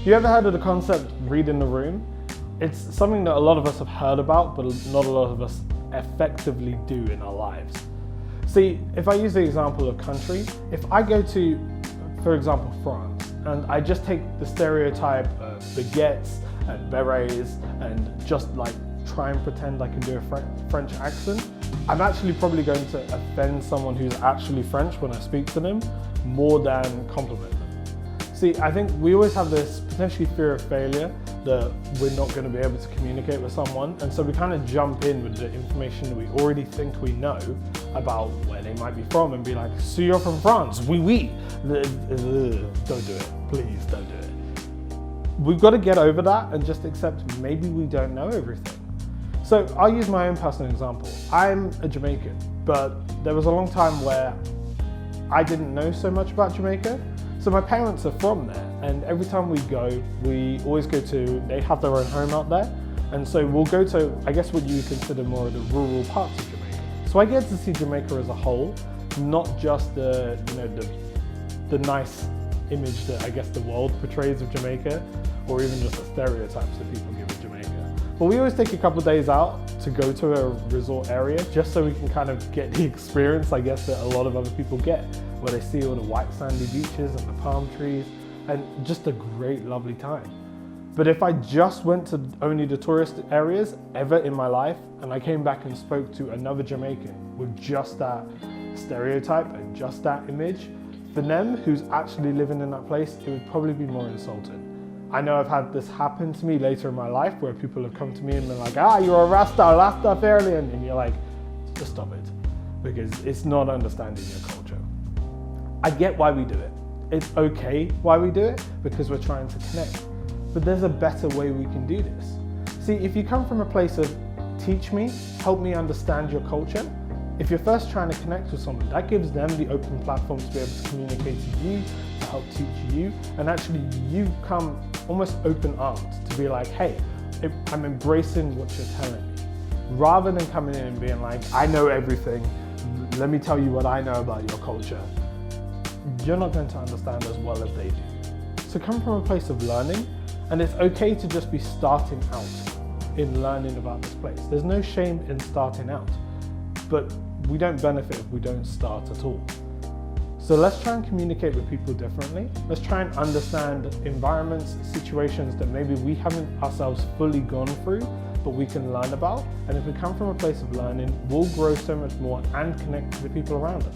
You ever heard of the concept reading the room? It's something that a lot of us have heard about, but not a lot of us effectively do in our lives. See, if I use the example of country, if I go to, for example, France, and I just take the stereotype of baguettes and berets and just like try and pretend I can do a French accent, I'm actually probably going to offend someone who's actually French when I speak to them more than compliment them. See, I think we always have this potentially fear of failure, that we're not going to be able to communicate with someone, and so we kind of jump in with the information that we already think we know about where they might be from and be like, so you're from France, oui. Don't do it, please don't do it. We've got to get over that and just accept maybe we don't know everything. So I'll use my own personal example. I'm a Jamaican, but there was a long time where I didn't know so much about Jamaica. So my parents are from there, and every time we go, we always go to, they have their own home out there, and so we'll go to, I guess what you would consider more of the rural parts of Jamaica. So I get to see Jamaica as a whole, not just the nice image that I guess the world portrays of Jamaica, or even just the stereotypes that people give of Jamaica. But we always take a couple of days out to go to a resort area, just so we can kind of get the experience, I guess, that a lot of other people get, where they see all the white sandy beaches and the palm trees, and just a great, lovely time. But if I just went to only the tourist areas ever in my life, and I came back and spoke to another Jamaican with just that stereotype and just that image, for them who's actually living in that place, it would probably be more insulting. I know I've had this happen to me later in my life, where people have come to me and been like, you're a Rastafarian, and you're like, just stop it, because it's not understanding your culture. I get why we do it. It's okay why we do it, because we're trying to connect. But there's a better way we can do this. See, if you come from a place of teach me, help me understand your culture, if you're first trying to connect with someone, that gives them the open platform to be able to communicate to you, to help teach you, and actually you come almost open armed to be like, hey, I'm embracing what you're telling me. Rather than coming in and being like, I know everything, let me tell you what I know about your culture. You're not going to understand as well as they do. So come from a place of learning, and it's okay to just be starting out in learning about this place. There's no shame in starting out, but we don't benefit if we don't start at all. So let's try and communicate with people differently. Let's try and understand environments, situations that maybe we haven't ourselves fully gone through, but we can learn about. And if we come from a place of learning, we'll grow so much more and connect to the people around us.